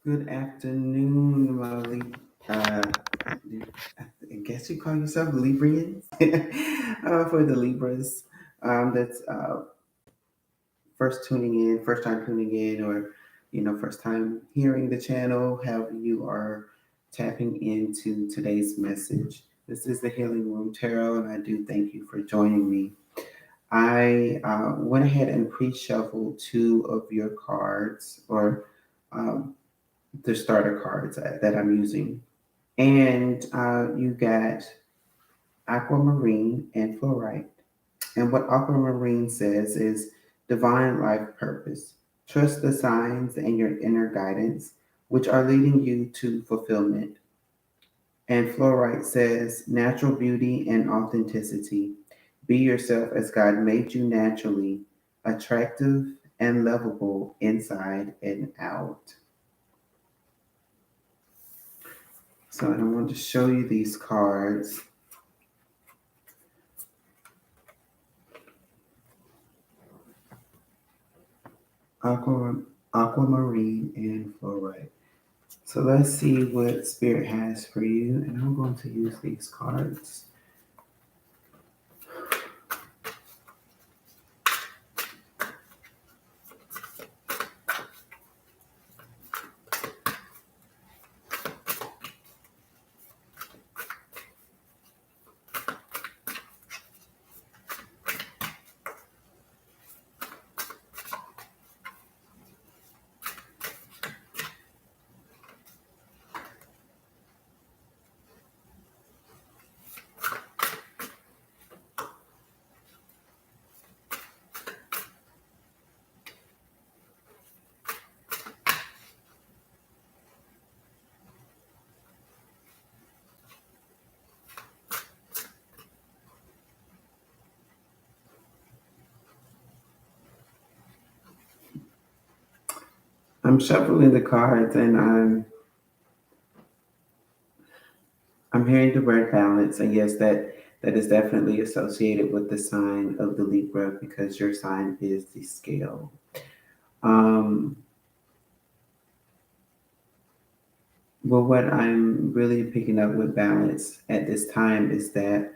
Good afternoon, my I guess you call yourself Librians. For the Libras, that's first tuning in, first time tuning in, or first time hearing the channel. However, you are tapping into today's message. This is the Healing Room Tarot, and I do thank you for joining me. I went ahead and pre-shuffled two of your cards, or um, the starter cards that I'm using. And you got aquamarine and fluorite. And what aquamarine says is divine life purpose. Trust the signs and your inner guidance, which are leading you to fulfillment. And fluorite says natural beauty and authenticity. Be yourself as God made you naturally, attractive and lovable inside and out. So I want to show you these cards. Aquamarine and fluorite. So let's see what Spirit has for you. And I'm going to use these cards. I'm shuffling the cards and I'm hearing the word balance. And yes, that is definitely associated with the sign of the Libra because your sign is the scale. Um, well, what I'm really picking up with balance at this time is that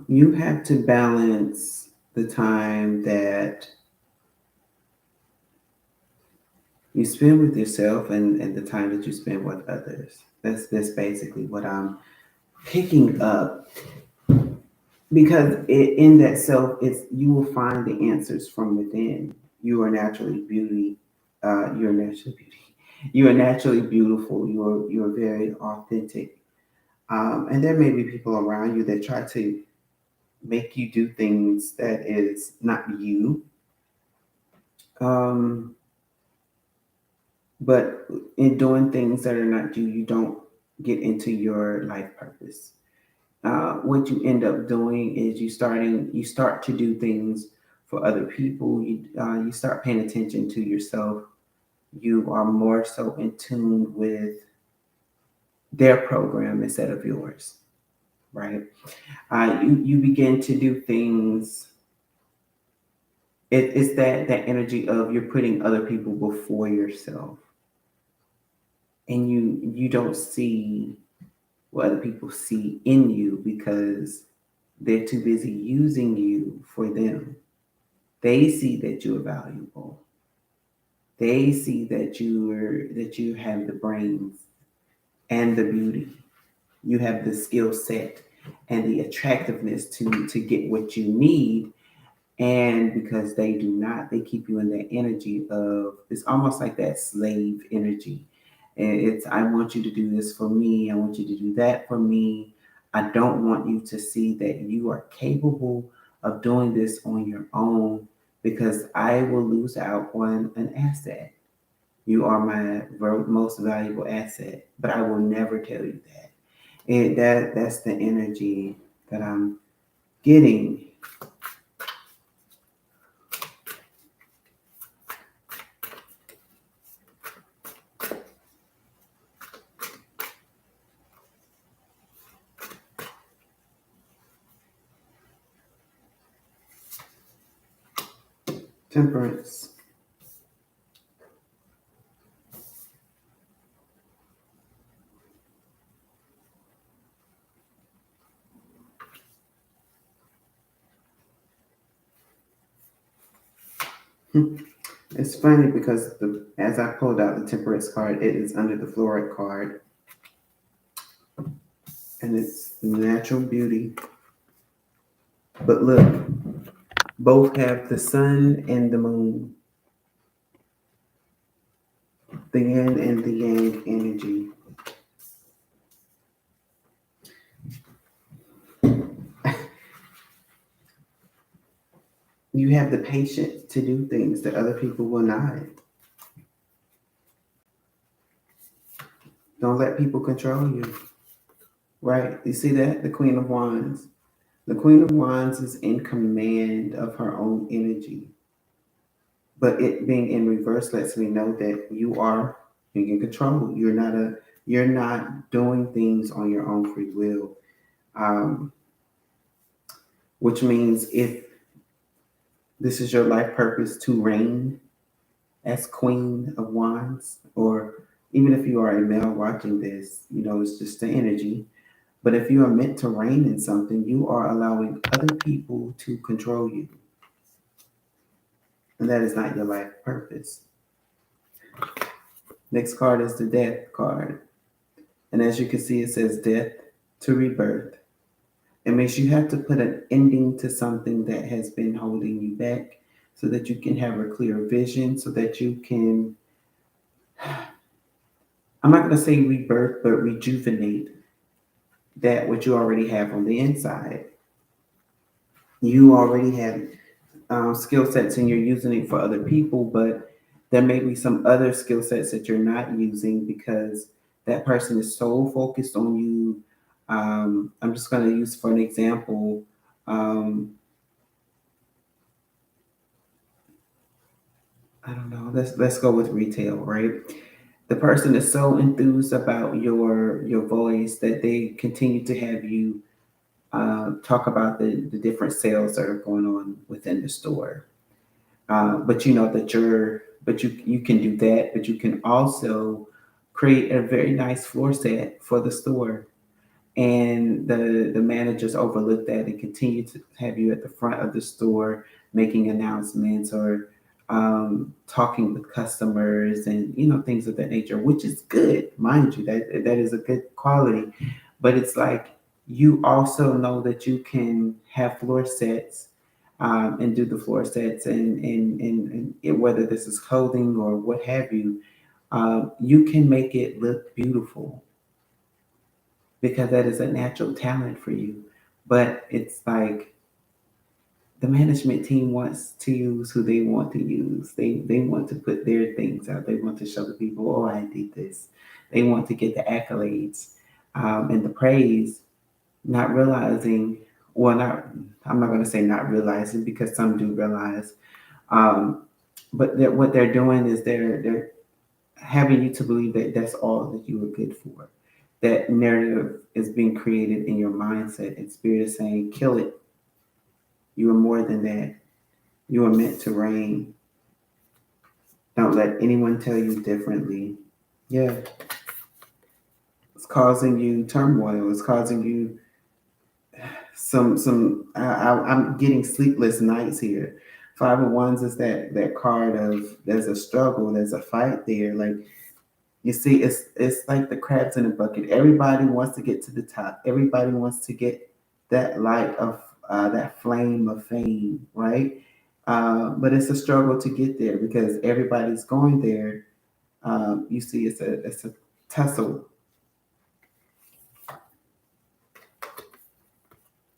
you have to balance the time that you spend with yourself and the time that you spend with others. That's basically what I'm picking up because in that self, it's you will find the answers from within. You are naturally beauty. You're naturally beauty. You are naturally beautiful. You're very authentic. And there may be people around you that try to make you do things that is not you. Um, but in doing things that are not you, you don't get into your life purpose. What you end up doing is you start to do things for other people. You start paying attention to yourself. You are more so in tune with their program instead of yours, right? You begin to do things. It's that energy of you're putting other people before yourself, and you don't see what other people see in you because they're too busy using you for them. They see that you're valuable. They see that you have the brains and the beauty. You have the skill set and the attractiveness to get what you need. And because they do not, they keep you in that energy of it's almost like that slave energy. And it's I want you to do this for me. I want you to do that for me. I don't want you to see that you are capable of doing this on your own because I will lose out on an asset. You are my most valuable asset, but I will never tell you that. And that's the energy that I'm getting. Temperance. It's funny because as I pulled out the temperance card, it is under the fluorite card, and it's natural beauty. But look, both have the sun and the moon, the yin and the yang energy. You have the patience to do things that other people will not. Don't let people control you. Right? You see that? The Queen of Wands. The Queen of Wands is in command of her own energy. But it being in reverse lets me know that you are being in control. You're not doing things on your own free will. Um, which means if this is your life purpose to reign as Queen of Wands, or even if you are a male watching this, it's just the energy. But if you are meant to reign in something, you are allowing other people to control you. And that is not your life purpose. Next card is the Death card. And as you can see, it says death to rebirth. It means you have to put an ending to something that has been holding you back so that you can have a clear vision, so that you can, I'm not going to say rebirth, but rejuvenate that what you already have on the inside. You already have skill sets and you're using it for other people, but there may be some other skill sets that you're not using because that person is so focused on you. I'm just going to use for an example. Um, I don't know. Let's go with retail, right? The person is so enthused about your voice that they continue to have you talk about the different sales that are going on within the store. But you know that you can do that, but you can also create a very nice floor set for the store. And the managers overlook that and continue to have you at the front of the store making announcements or talking with customers and things of that nature, which is good, mind you, that is a good quality. But it's like you also know that you can have floor sets and do the floor sets and whether this is clothing or what have you, you can make it look beautiful because that is a natural talent for you. But it's like the management team wants to use who they want to use. They want to put their things out. They want to show the people, oh, I did this. They want to get the accolades and the praise, not realizing, well, not I'm not going to say not realizing because some do realize, um, but what they're doing is they're having you to believe that that's all that you were good for. That narrative is being created in your mindset, and spirit is saying, kill it. You are more than that. You are meant to reign. Don't let anyone tell you differently. Yeah, it's causing you turmoil. It's causing you some. I'm getting sleepless nights here. Five of Wands is that card of there's a struggle, there's a fight there. Like you see, it's like the crabs in a bucket. Everybody wants to get to the top. Everybody wants to get that light of that flame of fame, right? But it's a struggle to get there because everybody's going there. You see, it's a tussle,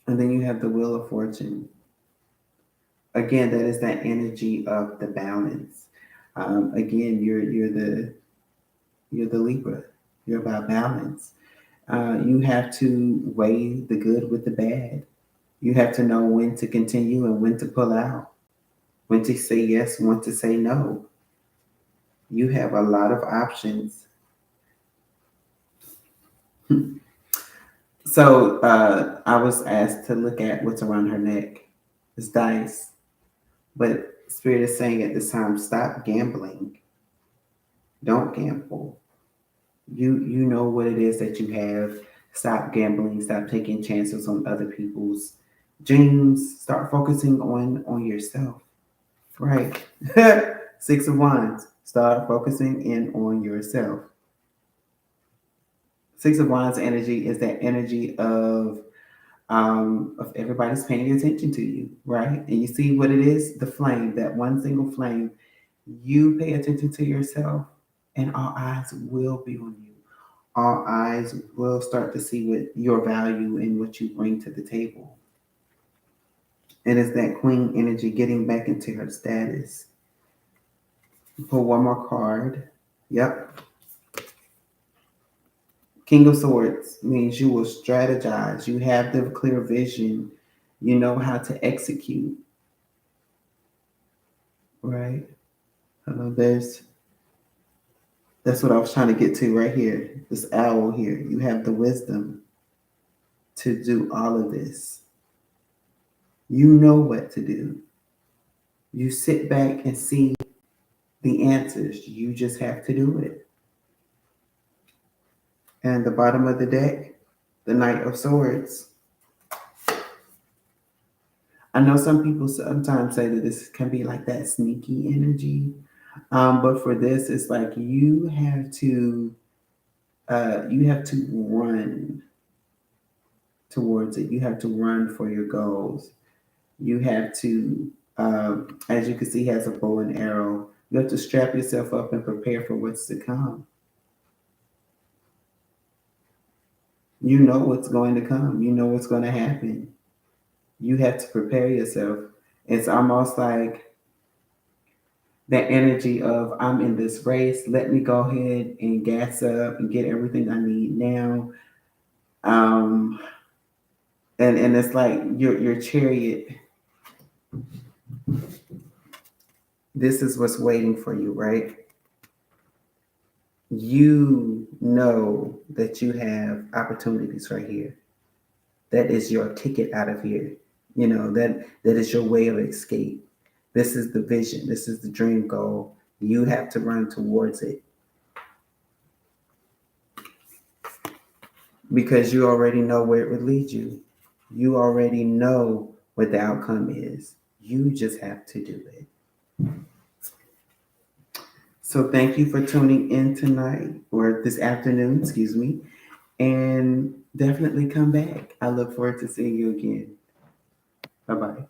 and then you have the Wheel of Fortune. Again, that is that energy of the balance. Again, you're the Libra. You're about balance. You have to weigh the good with the bad. You have to know when to continue and when to pull out, when to say yes, when to say no. You have a lot of options. So I was asked to look at what's around her neck. It's dice. But Spirit is saying at this time, stop gambling. Don't gamble. You know what it is that you have. Stop gambling. Stop taking chances on other people's dreams. Start focusing on yourself. Right. Six of Wands. Start focusing in on yourself. Six of Wands energy is that energy of everybody's paying attention to you, right? And you see what it is, the flame, that one single flame. You pay attention to yourself, and all eyes will be on you. All eyes will start to see what your value and what you bring to the table. And it's that queen energy getting back into her status. Pull one more card. Yep. King of Swords means you will strategize. You have the clear vision. You know how to execute. Right? That's what I was trying to get to right here. This owl here. You have the wisdom to do all of this. You know what to do. You sit back and see the answers. You just have to do it. And the bottom of the deck, the Knight of Swords. I know some people sometimes say that this can be like that sneaky energy, but for this, it's like you have to run towards it. You have to run for your goals. You have to, as you can see, he has a bow and arrow. You have to strap yourself up and prepare for what's to come. You know what's going to come. You know what's going to happen. You have to prepare yourself. It's almost like that energy of I'm in this race. Let me go ahead and gas up and get everything I need now. Um, and it's like your chariot. This is what's waiting for you, right? You know that you have opportunities right here. That is your ticket out of here. You know that is your way of escape. This is the vision. This is the dream goal. You have to run towards it because you already know where it would lead you. You already know what the outcome is. You just have to do it. So thank you for tuning in tonight or this afternoon, excuse me, and definitely come back. I look forward to seeing you again. Bye-bye.